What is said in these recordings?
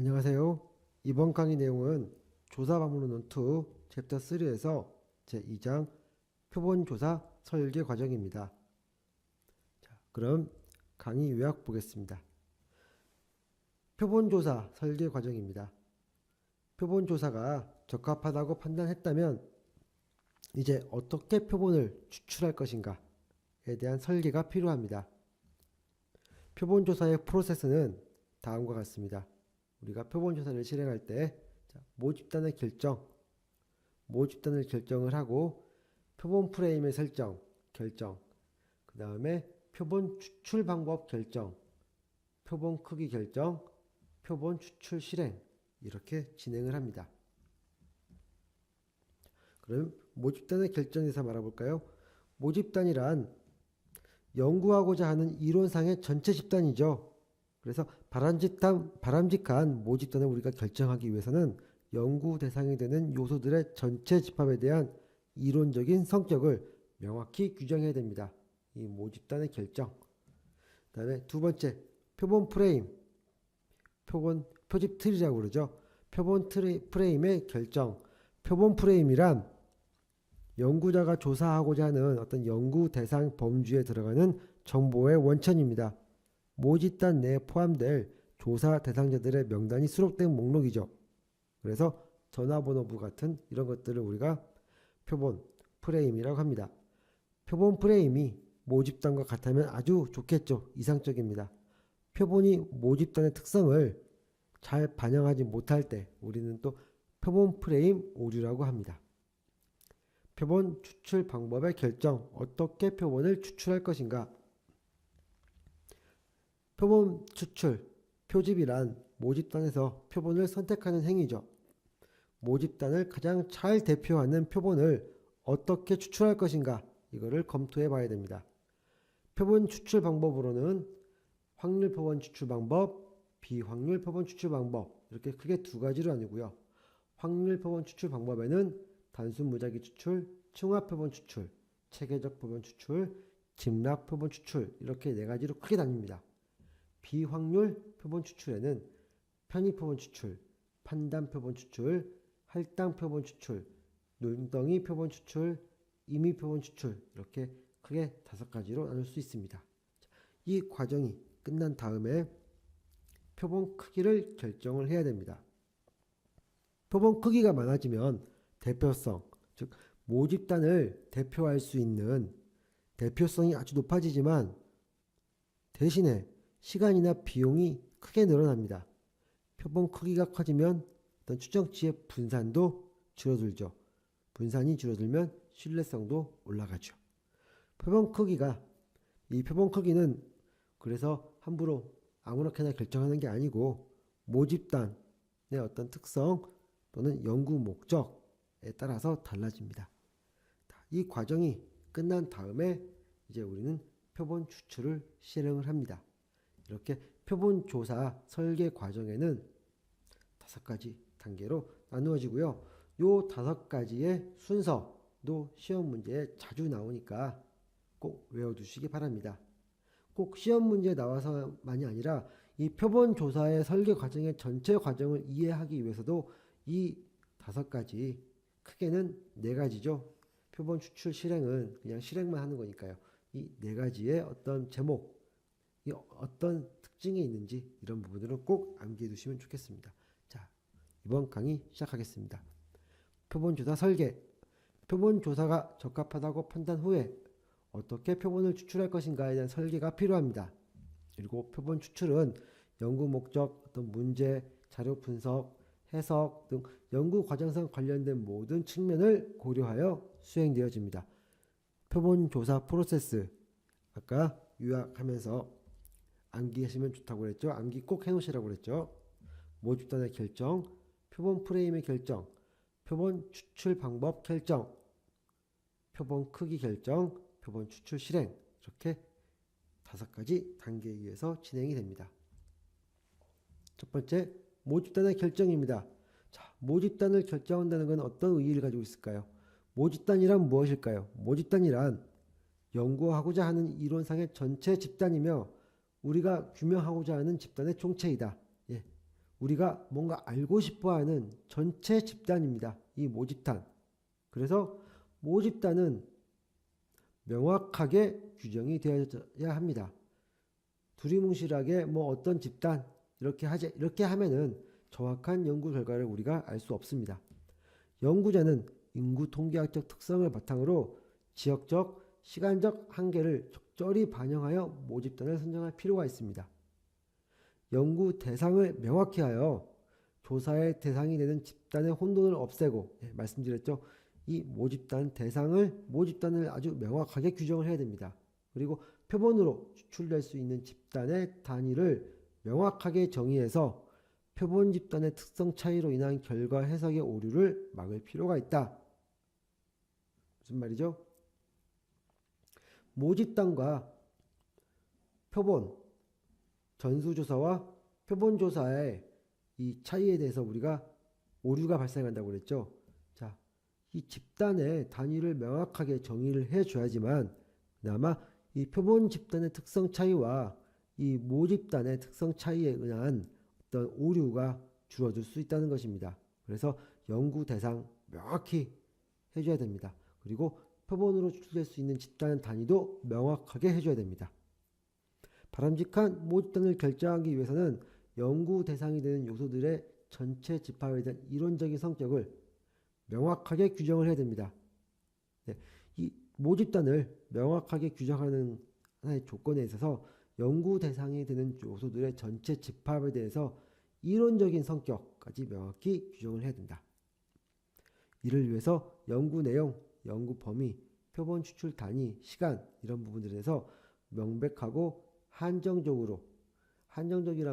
안녕하세요. 이번 강의 내용은 조사방문론 2 챕터 3에서 제2장 표본조사 설계 과정입니다. 자, 그럼 강의 요약 보겠습니다. 표본조사 설계 과정입니다. 표본조사가 적합하다고 판단했다면 이제 어떻게 표본을 추출할 것인가에 대한 설계가 필요합니다. 표본조사의 프로세스는 다음과 같습니다. 우리가 표본조사를 실행할 때 모집단을 결정을 하고 표본 프레임의 결정, 그 다음에 표본 추출 방법 결정, 표본 크기 결정, 표본 추출 실행 이렇게 진행을 합니다. 그럼 모집단의 결정에서 말해볼까요? 모집단이란 연구하고자 하는 이론상의 전체 집단이죠. 그래서 바람직한 모집단을 우리가 결정하기 위해서는 연구 대상이 되는 요소들의 전체 집합에 대한 이론적인 성격을 명확히 규정해야 됩니다. 이 모집단의 결정. 그 다음에 두 번째, 표본 프레임. 표집 틀이라고 그러죠. 표본 프레임의 결정. 표본 프레임이란 연구자가 조사하고자 하는 어떤 연구 대상 범주에 들어가는 정보의 원천입니다. 모집단 내에 포함될 조사 대상자들의 명단이 수록된 목록이죠. 그래서 전화번호부 같은 이런 것들을 우리가 표본 프레임이라고 합니다. 표본 프레임이 모집단과 같으면 아주 좋겠죠. 이상적입니다. 표본이 모집단의 특성을 잘 반영하지 못할 때 우리는 또 표본 프레임 오류라고 합니다. 표본 추출 방법의 결정, 어떻게 표본을 추출할 것인가. 표본 추출, 표집이란 모집단에서 표본을 선택하는 행위죠. 모집단을 가장 잘 대표하는 표본을 어떻게 추출할 것인가 이거를 검토해 봐야 됩니다. 표본 추출 방법으로는 확률 표본 추출 방법, 비확률 표본 추출 방법 이렇게 크게 두 가지로 나누고요. 확률 표본 추출 방법에는 단순 무작위 추출, 층화 표본 추출, 체계적 표본 추출, 집락 표본 추출 이렇게 네 가지로 크게 나뉩니다. 비확률 표본 추출에는 편의 표본 추출, 판단 표본 추출, 할당 표본 추출, 눈덩이 표본 추출, 임의 표본 추출 이렇게 크게 5가지로 나눌 수 있습니다. 이 과정이 끝난 다음에 표본 크기를 결정을 해야 됩니다. 표본 크기가 많아지면 대표성, 즉 모집단을 대표할 수 있는 대표성이 아주 높아지지만 대신에 시간이나 비용이 크게 늘어납니다. 표본 크기가 커지면 어떤 추정치의 분산도 줄어들죠. 분산이 줄어들면 신뢰성도 올라가죠. 이 표본 크기는 그래서 함부로 아무렇게나 결정하는 게 아니고 모집단의 어떤 특성 또는 연구 목적에 따라서 달라집니다. 이 과정이 끝난 다음에 이제 우리는 표본 추출을 실행을 합니다. 이렇게 표본 조사 설계 과정에는 5가지 단계로 나누어지고요. 요 5가지의 순서도 시험 문제에 자주 나오니까 꼭 외워두시기 바랍니다. 꼭 시험 문제에 나와서만이 아니라 이 표본 조사의 설계 과정의 전체 과정을 이해하기 위해서도 이 5가지, 크게는 4가지죠. 표본 추출 실행은 그냥 실행만 하는 거니까요. 이 4가지의 어떤 제목, 이 어떤 특징이 있는지 이런 부분들은 꼭 암기해 두시면 좋겠습니다. 자, 이번 강의 시작하겠습니다. 표본조사 설계. 표본조사가 적합하다고 판단 후에 어떻게 표본을 추출할 것인가에 대한 설계가 필요합니다. 그리고 표본 추출은 연구 목적, 어떤 문제, 자료 분석, 해석 등 연구 과정상 관련된 모든 측면을 고려하여 수행되어집니다. 표본조사 프로세스, 아까 요약하면서 암기하시면 좋다고 그랬죠. 암기 꼭 해놓으시라고 그랬죠. 모집단의 결정, 표본 프레임의 결정, 표본 추출 방법 결정, 표본 크기 결정, 표본 추출 실행 이렇게 5가지 단계에 의해서 진행이 됩니다. 첫 번째, 모집단의 결정입니다. 자, 모집단을 결정한다는 건 어떤 의의를 가지고 있을까요? 모집단이란 무엇일까요? 모집단이란 연구하고자 하는 이론상의 전체 집단이며 우리가 규명하고자 하는 집단의 총체이다. 예. 우리가 뭔가 알고 싶어하는 전체 집단입니다. 이 모집단. 그래서 모집단은 명확하게 규정이 되어야 합니다. 두리뭉실하게 뭐 어떤 집단 이렇게 하면은 정확한 연구 결과를 우리가 알 수 없습니다. 연구자는 인구 통계학적 특성을 바탕으로 지역적, 시간적 한계를 적절히 반영하여 모집단을 선정할 필요가 있습니다. 연구 대상을 명확히 하여 조사의 대상이 되는 집단의 혼돈을 없애고, 말씀드렸죠. 이 모집단을 아주 명확하게 규정을 해야 됩니다. 그리고 표본으로 추출될 수 있는 집단의 단위를 명확하게 정의해서 표본 집단의 특성 차이로 인한 결과 해석의 오류를 막을 필요가 있다. 무슨 말이죠? 모집단과 표본, 전수조사와 표본조사의 이 차이에 대해서 우리가 오류가 발생한다고 그랬죠. 자, 이 집단의 단위를 명확하게 정의를 해줘야지만 그나마 이 표본 집단의 특성 차이와 이 모집단의 특성 차이에 의한 어떤 오류가 줄어들 수 있다는 것입니다. 그래서 연구 대상 명확히 해줘야 됩니다. 그리고 표본으로 추출될 수 있는 집단 단위도 명확하게 해줘야 됩니다. 바람직한 모집단을 결정하기 위해서는 연구 대상이 되는 요소들의 전체 집합에 대한 이론적인 성격을 명확하게 규정을 해야 됩니다. 네, 이 모집단을 명확하게 규정하는 하나의 조건에 있어서 연구 대상이 되는 요소들의 전체 집합에 대해서 이론적인 성격까지 명확히 규정을 해야 된다. 이를 위해서 연구 내용, 연구 범위, 표본 추출 단위, 시간 이런 부분들에 대해서 명백하고 한정적이란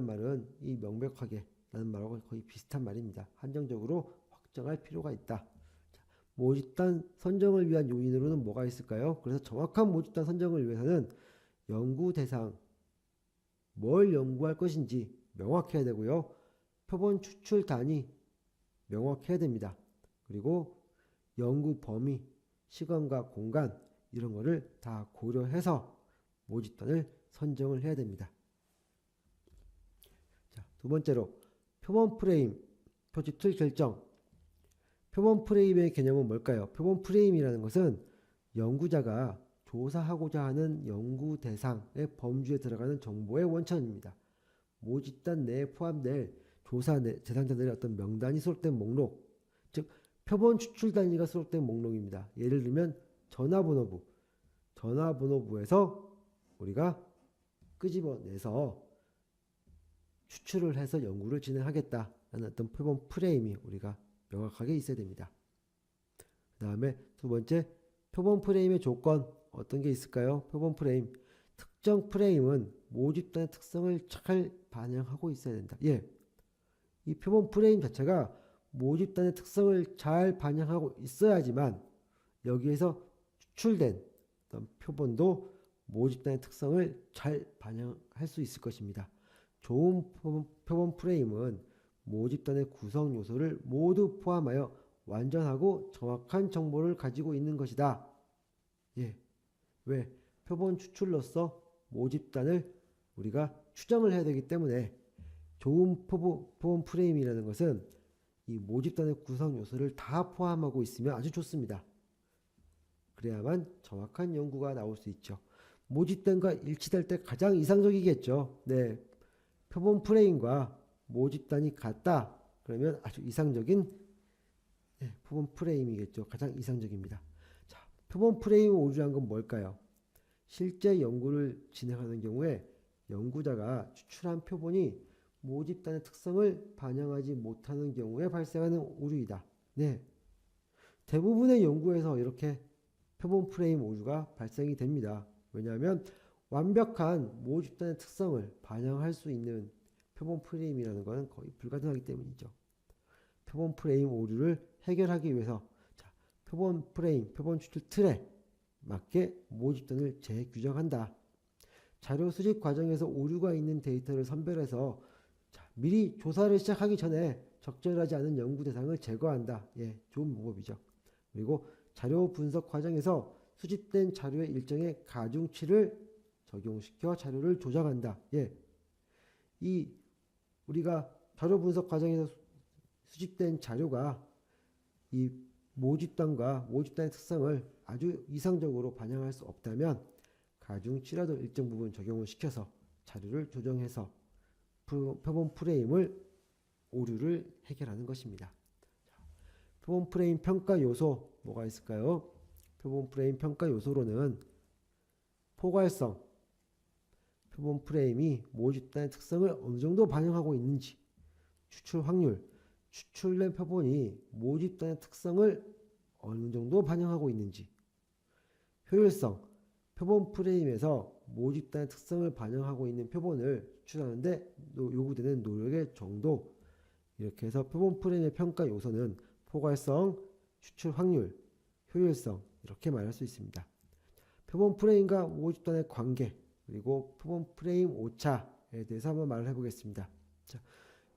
말은 이 명백하게 라는 말하고 거의 비슷한 말입니다. 한정적으로 확정할 필요가 있다. 모집단 선정을 위한 요인으로는 뭐가 있을까요? 그래서 정확한 모집단 선정을 위해서는 연구 대상, 뭘 연구할 것인지 명확해야 되고요. 표본 추출 단위 명확해야 됩니다. 그리고 연구 범위, 시간과 공간 이런 거를 다 고려해서 모집단을 선정을 해야 됩니다. 자, 두 번째로 표본 프레임, 표지 틀 결정. 표본 프레임의 개념은 뭘까요? 표본 프레임이라는 것은 연구자가 조사하고자 하는 연구 대상의 범주에 들어가는 정보의 원천입니다. 모집단 내에 포함될 조사 대상자들의 어떤 명단이 수록된 목록, 즉 표본 추출 단위가 수록된 목록입니다. 예를 들면 전화번호부에서 우리가 끄집어내서 추출을 해서 연구를 진행하겠다라는 어떤 표본 프레임이 우리가 명확하게 있어야 됩니다. 그 다음에 두 번째, 표본 프레임의 조건 어떤 게 있을까요? 표본 프레임, 특정 프레임은 모집단의 특성을 잘 반영하고 있어야 된다. 이 표본 프레임 자체가 모집단의 특성을 잘 반영하고 있어야지만 여기에서 추출된 어떤 표본도 모집단의 특성을 잘 반영할 수 있을 것입니다. 좋은 표본 프레임은 모집단의 구성 요소를 모두 포함하여 완전하고 정확한 정보를 가지고 있는 것이다. 왜? 표본 추출로서 모집단을 우리가 추정을 해야 되기 때문에 좋은 표본 프레임이라는 것은 이 모집단의 구성 요소를 다 포함하고 있으면 아주 좋습니다. 그래야만 정확한 연구가 나올 수 있죠. 모집단과 일치될 때 가장 이상적이겠죠. 네, 표본 프레임과 모집단이 같다. 그러면 아주 이상적인 표본 프레임이겠죠. 가장 이상적입니다. 자, 표본 프레임 오류란 건 뭘까요? 실제 연구를 진행하는 경우에 연구자가 추출한 표본이 모집단의 특성을 반영하지 못하는 경우에 발생하는 오류이다. 네, 대부분의 연구에서 이렇게 표본 프레임 오류가 발생이 됩니다. 왜냐하면 완벽한 모집단의 특성을 반영할 수 있는 표본 프레임이라는 것은 거의 불가능하기 때문이죠. 표본 프레임 오류를 해결하기 위해서 표본 프레임, 표본 추출 틀에 맞게 모집단을 재규정한다. 자료 수집 과정에서 오류가 있는 데이터를 선별해서 미리 조사를 시작하기 전에 적절하지 않은 연구 대상을 제거한다. 좋은 방법이죠. 그리고 자료 분석 과정에서 수집된 자료의 일정의 가중치를 적용시켜 자료를 조정한다. 우리가 자료 분석 과정에서 수집된 자료가 이 모집단과 모집단의 특성을 아주 이상적으로 반영할 수 없다면 가중치라도 일정 부분 적용을 시켜서 자료를 조정해서 표본 프레임을 오류를 해결하는 것입니다. 표본 프레임 평가 요소 뭐가 있을까요? 표본 프레임 평가 요소로는 포괄성, 표본 프레임이 모집단의 특성을 어느 정도 반영하고 있는지, 추출 확률, 추출된 표본이 모집단의 특성을 어느 정도 반영하고 있는지, 효율성, 표본 프레임에서 모집단의 특성을 반영하고 있는 표본을 추출하는데 요구되는 노력의 정도, 이렇게 해서 표본 프레임의 평가 요소는 포괄성, 추출 확률, 효율성 이렇게 말할 수 있습니다. 표본 프레임과 모집단의 관계, 그리고 표본 프레임 오차에 대해서 한번 말을 해보겠습니다. 자,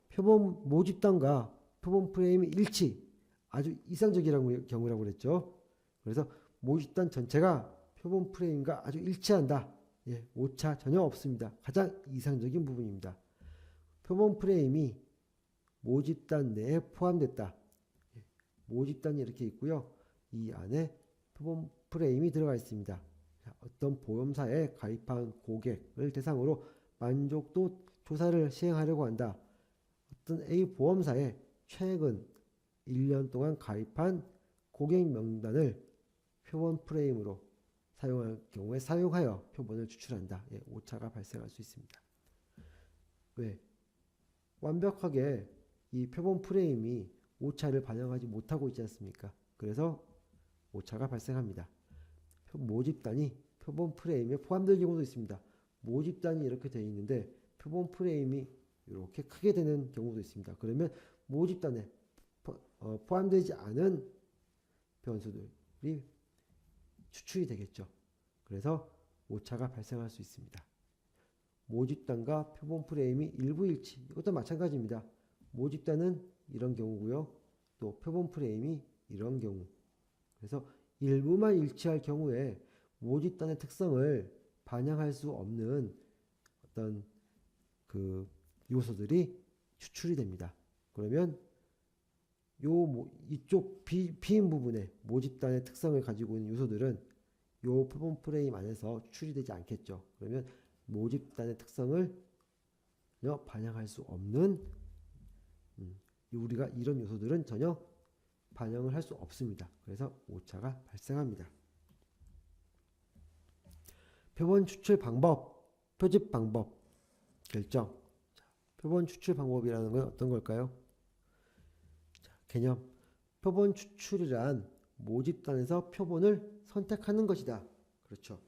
표본 모집단과 표본 프레임 일치, 아주 이상적이라는 경우라고 그랬죠. 그래서 모집단 전체가 표본 프레임과 아주 일치한다. 예, 오차 전혀 없습니다. 가장 이상적인 부분입니다. 표본 프레임이 모집단 내에 포함됐다. 예, 모집단이 이렇게 있고요. 이 안에 표본 프레임이 들어가 있습니다. 어떤 보험사에 가입한 고객을 대상으로 만족도 조사를 시행하려고 한다. 어떤 A 보험사에 최근 1년 동안 가입한 고객 명단을 표본 프레임으로 사용할 경우에 사용하여 표본을 추출한다. 예, 오차가 발생할 수 있습니다. 왜? 완벽하게 이 표본 프레임이 오차를 반영하지 못하고 있지 않습니까? 그래서 오차가 발생합니다. 모집단이 표본 프레임에 포함될 경우도 있습니다. 모집단이 이렇게 되어 있는데 표본 프레임이 이렇게 크게 되는 경우도 있습니다. 그러면 모집단에 포함되지 않은 변수들이 추출이 되겠죠. 그래서 오차가 발생할 수 있습니다. 모집단과 표본 프레임이 일부 일치, 이것도 마찬가지입니다. 모집단은 이런 경우고요. 또 표본 프레임이 이런 경우. 그래서 일부만 일치할 경우에 모집단의 특성을 반영할 수 없는 어떤 그 요소들이 추출이 됩니다. 그러면 이쪽 비인 부분에 모집단의 특성을 가지고 있는 요소들은 요 표본 프레임 안에서 추출이 되지 않겠죠. 그러면 모집단의 특성을 전혀 반영할 수 없는 우리가 이런 요소들은 전혀 반영을 할 수 없습니다. 그래서 오차가 발생합니다. 표본 추출 방법, 표집 방법, 결정. 자, 표본 추출 방법이라는 건 어떤 걸까요? 자, 개념. 표본 추출이란 모집단에서 표본을 선택하는 것이다. 그렇죠.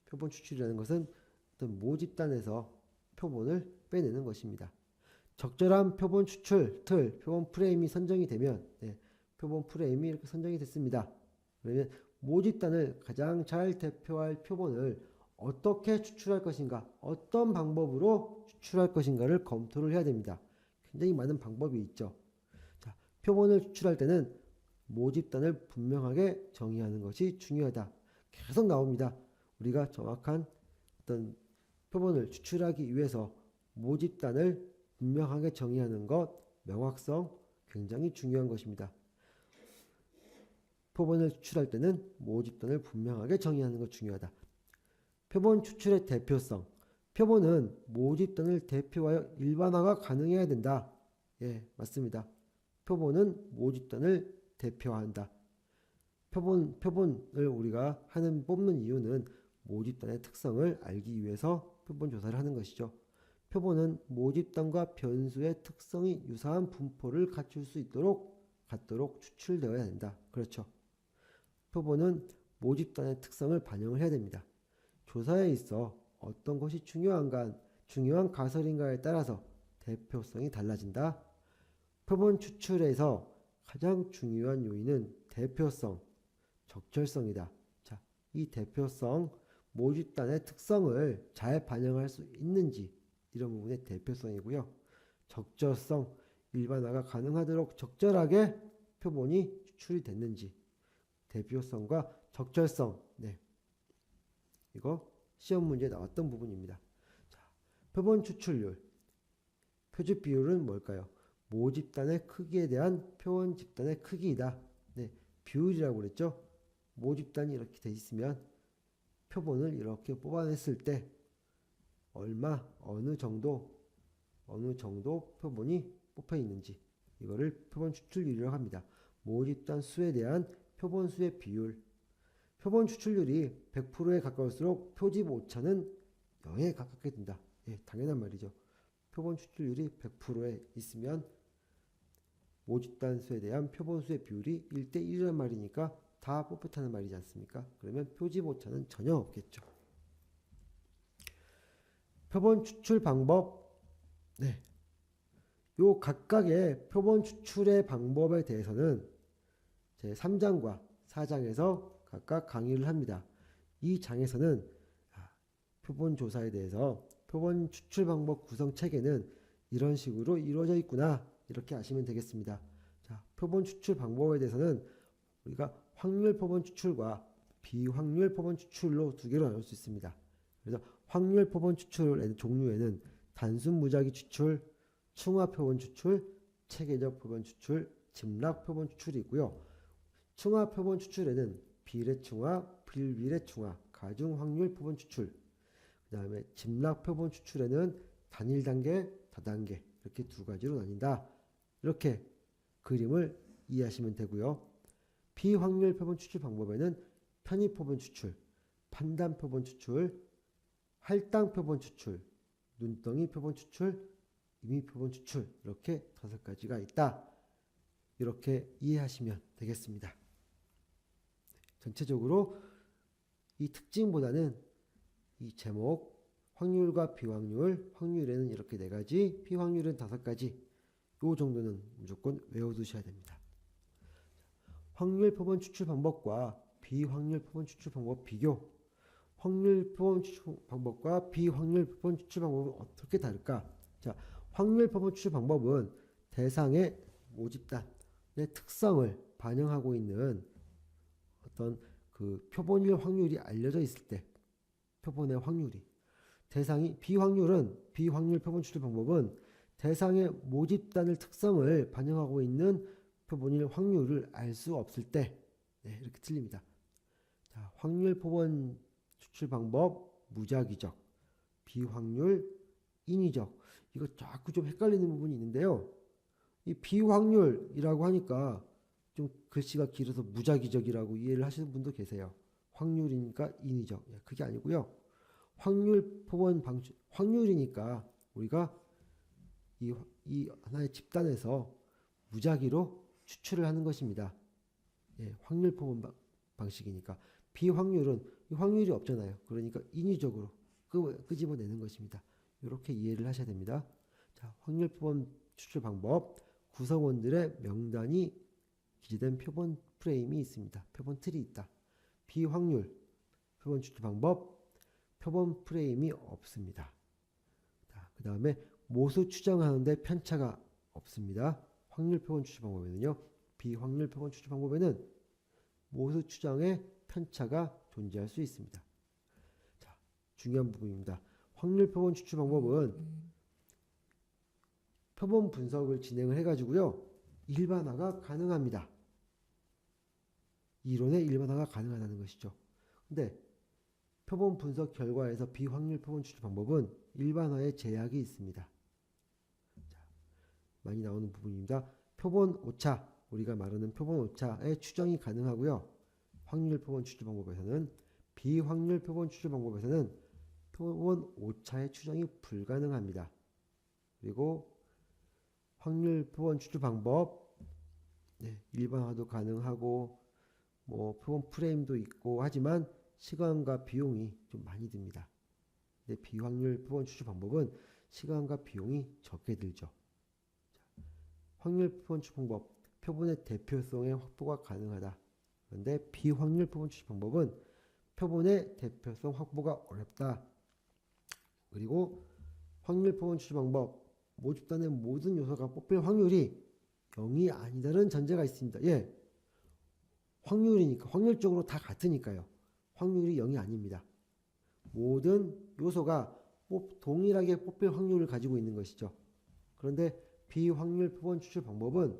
표본 추출이라는 것은 어떤 모집단에서 표본을 빼내는 것입니다. 적절한 표본 추출 틀, 표본 프레임이 선정이 되면 표본 프레임이 이렇게 선정이 됐습니다. 그러면 모집단을 가장 잘 대표할 표본을 어떻게 추출할 것인가, 어떤 방법으로 추출할 것인가를 검토를 해야 됩니다. 굉장히 많은 방법이 있죠. 자, 표본을 추출할 때는 모집단을 분명하게 정의하는 것이 중요하다. 계속 나옵니다. 우리가 정확한 어떤 표본을 추출하기 위해서 모집단을 분명하게 정의하는 것, 명확성 굉장히 중요한 것입니다. 표본을 추출할 때는 모집단을 분명하게 정의하는 것 중요하다. 표본 추출의 대표성. 표본은 모집단을 대표하여 일반화가 가능해야 된다. 예, 맞습니다. 표본은 모집단을 대표한다. 표본을 우리가 뽑는 이유는 모집단의 특성을 알기 위해서 표본 조사를 하는 것이죠. 표본은 모집단과 변수의 특성이 유사한 분포를 갖출 수 갖도록 추출되어야 된다. 그렇죠. 표본은 모집단의 특성을 반영을 해야 됩니다. 조사에 있어 어떤 것이 중요한 가설인가에 따라서 대표성이 달라진다. 표본 추출에서 가장 중요한 요인은 대표성, 적절성이다. 자, 이 대표성, 모집단의 특성을 잘 반영할 수 있는지 이런 부분의 대표성이고요. 적절성, 일반화가 가능하도록 적절하게 표본이 추출이 됐는지, 대표성과 적절성, 이거 시험 문제에 나왔던 부분입니다. 자, 표본 추출률. 표준 비율은 뭘까요? 모집단의 크기에 대한 표본 집단의 크기이다. 네, 비율이라고 그랬죠. 모집단이 이렇게 돼 있으면 표본을 이렇게 뽑아냈을 때 얼마, 어느 정도 표본이 뽑혀 있는지 이거를 표본 추출률이라고 합니다. 모집단 수에 대한 표본 수의 비율. 표본 추출률이 100%에 가까울수록 표집 오차는 0에 가깝게 된다. 예, 당연한 말이죠. 표본 추출률이 100%에 있으면 모집단 수에 대한 표본 수의 비율이 1대1이란 말이니까 다 뽑혔다는 말이지 않습니까? 그러면 표집 오차는 전혀 없겠죠. 표본 추출 방법. 네. 요 각각의 표본 추출의 방법에 대해서는 제 3장과 4장에서 각각 강의를 합니다. 이 장에서는 표본 조사에 대해서 표본 추출 방법 구성 체계는 이런 식으로 이루어져 있구나 이렇게 아시면 되겠습니다. 자, 표본 추출 방법에 대해서는 우리가 확률 표본 추출과 비확률 표본 추출로 두 개로 나눌 수 있습니다. 그래서 확률 표본 추출의 종류에는 단순 무작위 추출, 충화 표본 추출, 체계적 표본 추출, 집락 표본 추출이 있고요. 충화 표본 추출에는 비례 충화, 불비례 충화, 가중 확률 표본 추출, 그 다음에 집락 표본 추출에는 단일 단계, 다단계 이렇게 두 가지로 나뉜다. 이렇게 그림을 이해하시면 되고요. 비확률 표본 추출 방법에는 편입 표본 추출, 판단 표본 추출, 할당 표본 추출, 눈덩이 표본 추출, 임의 표본 추출 이렇게 5가지가 있다. 이렇게 이해하시면 되겠습니다. 전체적으로 이 특징보다는 이 제목 확률과 비확률, 확률에는 이렇게 4가지, 비확률은 5가지 요 정도는 무조건 외워두셔야 됩니다. 확률 표본 추출 방법과 비확률 표본 추출 방법 비교. 확률 표본 추출 방법과 비확률 표본 추출 방법은 어떻게 다를까? 자, 확률 표본 추출 방법은 대상의 모집단의 특성을 반영하고 있는 어떤 그 표본일 확률이 알려져 있을 때 표본의 확률이 대상이 비확률 표본 추출 방법은 대상의 모집단의 특성을 반영하고 있는 표본일 확률을 알 수 없을 때 네, 이렇게 틀립니다. 자, 확률 표본 추출 방법 무작위적, 비확률 인위적. 이거 자꾸 좀 헷갈리는 부분이 있는데요. 이 비확률이라고 하니까 좀 글씨가 길어서 무작위적이라고 이해를 하시는 분도 계세요. 확률이니까 인위적. 그게 아니고요. 확률 표본 방출, 확률이니까 우리가 이 하나의 집단에서 무작위로 추출을 하는 것입니다. 예, 확률 표본 방식이니까. 비확률은 확률이 없잖아요. 그러니까 인위적으로 끄집어내는 것입니다. 이렇게 이해를 하셔야 됩니다. 자, 확률 표본 추출 방법 구성원들의 명단이 기재된 표본 프레임이 있습니다. 표본 틀이 있다. 비확률 표본 추출 방법 표본 프레임이 없습니다. 그 다음에 모수 추정하는데 편차가 없습니다. 확률 표본 추출 방법에는요. 비확률 표본 추출 방법에는 모수 추정에 편차가 존재할 수 있습니다. 자, 중요한 부분입니다. 확률 표본 추출 방법은 표본 분석을 진행을 해가지고요. 일반화가 가능합니다. 이론에 일반화가 가능하다는 것이죠. 근데 표본 분석 결과에서 비확률 표본 추출 방법은 일반화에 제약이 있습니다. 자, 많이 나오는 부분입니다. 표본 오차, 우리가 말하는 표본 오차의 추정이 가능하고요. 확률 표본 추출 방법에서는 비확률 표본 추출 방법에서는 표본 오차의 추정이 불가능합니다. 그리고 확률 표본 추출 방법 네, 일반화도 가능하고 뭐 표본 프레임도 있고 하지만 시간과 비용이 좀 많이 듭니다. 근데 비확률 표본 추출 방법은 시간과 비용이 적게 들죠. 자, 확률 표본 추출 방법 표본의 대표성의 확보가 가능하다. 그런데 비확률 표본 추출 방법은 표본의 대표성 확보가 어렵다. 그리고 확률 표본 추출 방법 모집단의 모든 요소가 뽑힐 확률이 0이 아니다는 전제가 있습니다. 예, 확률이니까 확률적으로 다 같으니까요. 확률이 0이 아닙니다. 모든 요소가 동일하게 뽑힐 확률을 가지고 있는 것이죠. 그런데 비확률 표본 추출 방법은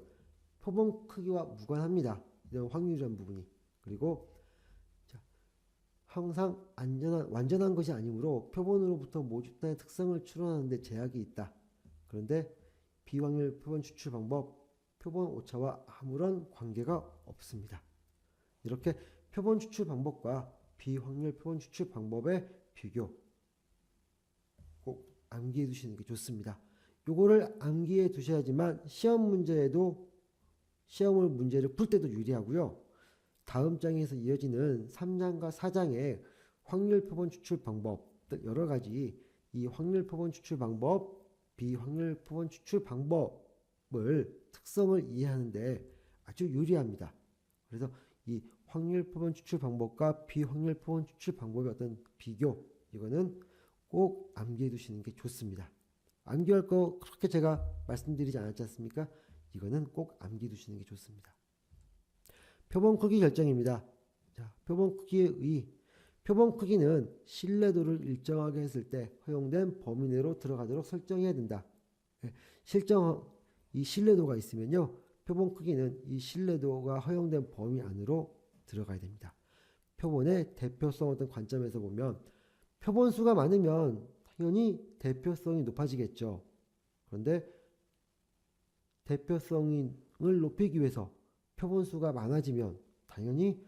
표본 크기와 무관합니다. 이런 확률이라는 부분이. 그리고 항상 완전한 것이 아니므로 표본으로부터 모집단의 특성을 추론하는 데 제약이 있다. 그런데 비확률 표본 추출 방법, 표본 오차와 아무런 관계가 없습니다. 이렇게 표본 추출 방법과 비확률 표본 추출 방법의 비교 꼭 암기해 두시는 게 좋습니다. 요거를 암기해 두셔야지만 시험 문제를 풀 때도 유리하고요. 다음 장에서 이어지는 3장과 4장의 확률 표본 추출 방법 등 여러 가지 이 확률 표본 추출 방법, 비확률 표본 추출 방법을 특성을 이해하는데 아주 유리합니다. 그래서 이 확률 표본 추출 방법과 비확률 표본 추출 방법의 어떤 비교, 이거는 꼭 암기해 두시는 게 좋습니다. 암기할 거 그렇게 제가 말씀드리지 않았지 않습니까? 이거는 꼭 암기해 두시는 게 좋습니다. 표본 크기 결정입니다. 자, 표본 크기는 신뢰도를 일정하게 했을 때 허용된 범위 내로 들어가도록 설정해야 된다. 이 신뢰도가 있으면요, 표본 크기는 이 신뢰도가 허용된 범위 안으로 들어가야 됩니다. 표본의 대표성 어떤 관점에서 보면 표본 수가 많으면 당연히 대표성이 높아지겠죠. 그런데 대표성을 높이기 위해서 표본 수가 많아지면 당연히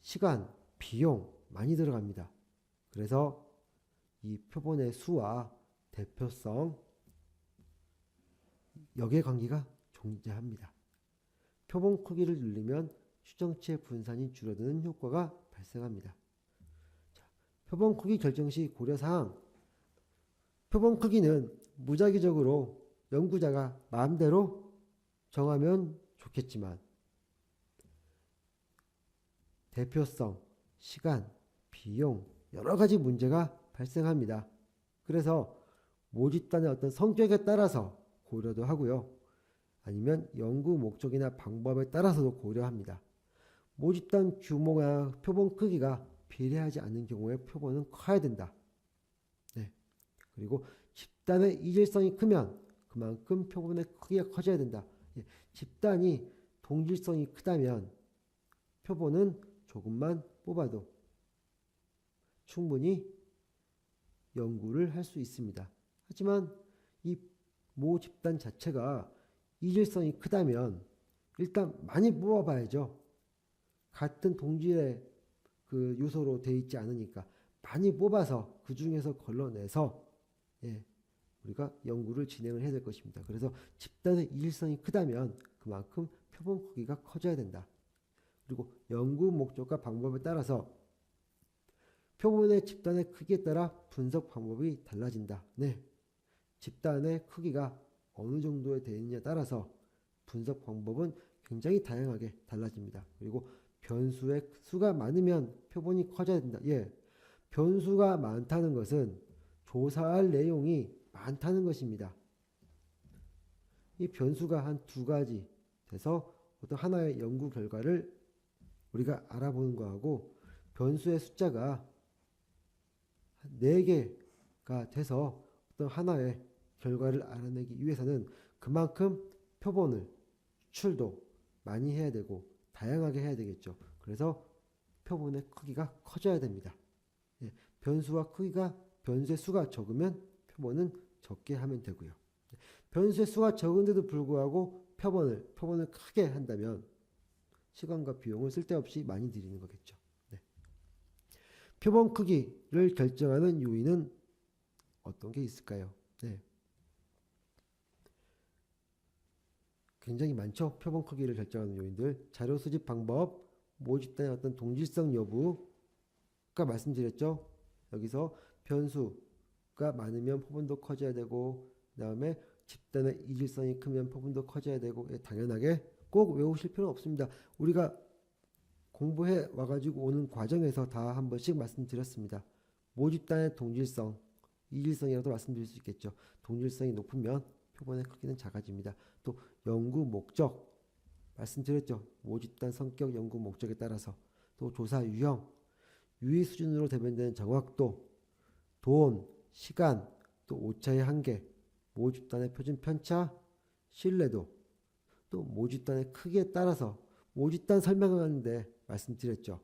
시간, 비용 많이 들어갑니다. 그래서 이 표본의 수와 대표성, 역의관계가 존재합니다. 표본 크기를 늘리면 추정치의 분산이 줄어드는 효과가 발생합니다. 자, 표본 크기 결정 시 고려사항. 표본 크기는 무작위적으로 연구자가 마음대로 정하면 좋겠지만 대표성, 시간, 비용 여러 가지 문제가 발생합니다. 그래서 모집단의 어떤 성격에 따라서 고려도 하고요. 아니면 연구 목적이나 방법에 따라서도 고려합니다. 모집단 규모나 표본 크기가 비례하지 않는 경우에 표본은 커야 된다. 네. 그리고 집단의 이질성이 크면 그만큼 표본의 크기가 커져야 된다. 집단이 동질성이 크다면 표본은 조금만 뽑아도 충분히 연구를 할 수 있습니다. 하지만 이 모 집단 자체가 이질성이 크다면 일단 많이 뽑아봐야죠. 같은 동질의 그 요소로 되어 있지 않으니까 많이 뽑아서 그 중에서 걸러내서 우리가 연구를 진행을 해야 될 것입니다. 그래서 집단의 이질성이 크다면 그만큼 표본 크기가 커져야 된다. 그리고 연구 목적과 방법에 따라서 표본의 집단의 크기에 따라 분석 방법이 달라진다. 네, 집단의 크기가 어느 정도에 되느냐에 따라서 분석 방법은 굉장히 다양하게 달라집니다. 그리고 변수의 수가 많으면 표본이 커져야 된다. 변수가 많다는 것은 조사할 내용이 많다는 것입니다. 이 변수가 한 두 가지 돼서 어떤 하나의 연구 결과를 우리가 알아보는 거하고 변수의 숫자가 4개가 돼서 어떤 하나의 결과를 알아내기 위해서는 그만큼 표본을 추출도 많이 해야 되고 다양하게 해야 되겠죠. 그래서 표본의 크기가 커져야 됩니다. 변수의 수가 적으면 표본은 적게 하면 되고요. 변수의 수가 적은데도 불구하고 표본을 크게 한다면 시간과 비용을 쓸데없이 많이 들이는 거겠죠. 표본 크기를 결정하는 요인은 어떤 게 있을까요? 굉장히 많죠. 표본 크기를 결정하는 요인들. 자료 수집 방법, 모집단의 어떤 동질성 여부가 말씀드렸죠. 여기서 변수가 많으면 표본도 커져야 되고, 그 다음에 집단의 이질성이 크면 표본도 커져야 되고, 당연하게 꼭 외우실 필요는 없습니다. 우리가 공부해 와가지고 오는 과정에서 다 한 번씩 말씀드렸습니다. 모집단의 동질성, 이질성이라도 말씀드릴 수 있겠죠. 동질성이 높으면 표본의 크기는 작아집니다. 또 연구 목적 말씀드렸죠. 모집단 성격, 연구 목적에 따라서 또 조사 유형, 유의 수준으로 대변되는 정확도, 돈, 시간, 또 오차의 한계, 모집단의 표준 편차, 신뢰도, 또 모집단의 크기에 따라서 모집단 설명하는데 말씀드렸죠.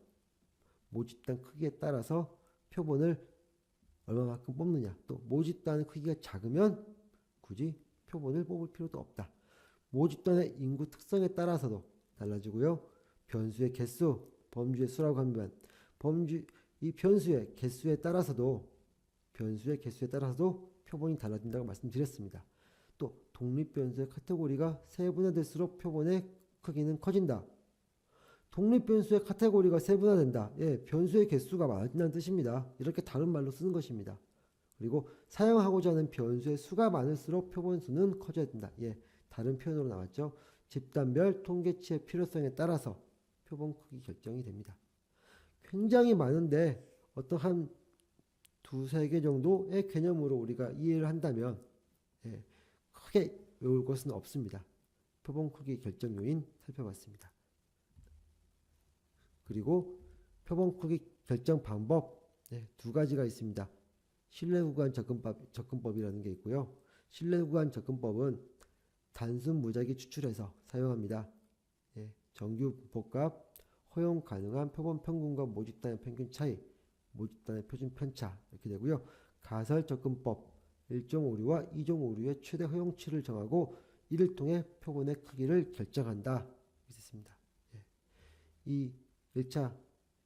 모집단 크기에 따라서 표본을 얼마만큼 뽑느냐. 또 모집단 크기가 작으면 굳이 표본을 뽑을 필요도 없다. 모집단의 인구 특성에 따라서도 달라지고요. 변수의 개수, 범주의 수라고 하면 이 변수의 개수에 따라서도 표본이 달라진다고 말씀드렸습니다. 또 독립변수의 카테고리가 세분화될수록 표본의 크기는 커진다. 독립변수의 카테고리가 세분화된다. 예, 변수의 개수가 많아진다는 뜻입니다. 이렇게 다른 말로 쓰는 것입니다. 그리고 사용하고자 하는 변수의 수가 많을수록 표본수는 커져야 된다. 예, 다른 표현으로 나왔죠. 집단별 통계치의 필요성에 따라서 표본 크기 결정이 됩니다. 굉장히 많은데 어떤 한 두세 개 정도의 개념으로 우리가 이해를 한다면 크게 외울 것은 없습니다. 표본 크기 결정 요인 살펴봤습니다. 그리고 표본 크기 결정 방법 두 가지가 있습니다. 신뢰구간 접근법이라는 게 있고요. 신뢰구간 접근법은 단순 무작위 추출해서 사용합니다. 정규 분포값, 허용 가능한 표본 평균과 모집단의 평균 차이, 모집단의 표준 편차 이렇게 되고요. 가설 접근법, 1종 오류와 2종 오류의 최대 허용치를 정하고 이를 통해 표본의 크기를 결정한다. 이렇게 있습니다. 이 1차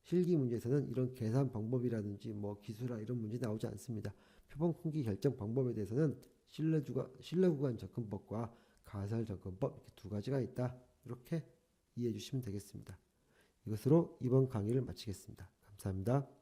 실기 문제에서는 이런 계산 방법이라든지 뭐 기수라 이런 문제 나오지 않습니다. 표본 크기 결정 방법에 대해서는 신뢰구간 접근법과 가설 접근법 이렇게 두 가지가 있다. 이렇게 이해해 주시면 되겠습니다. 이것으로 이번 강의를 마치겠습니다. 감사합니다.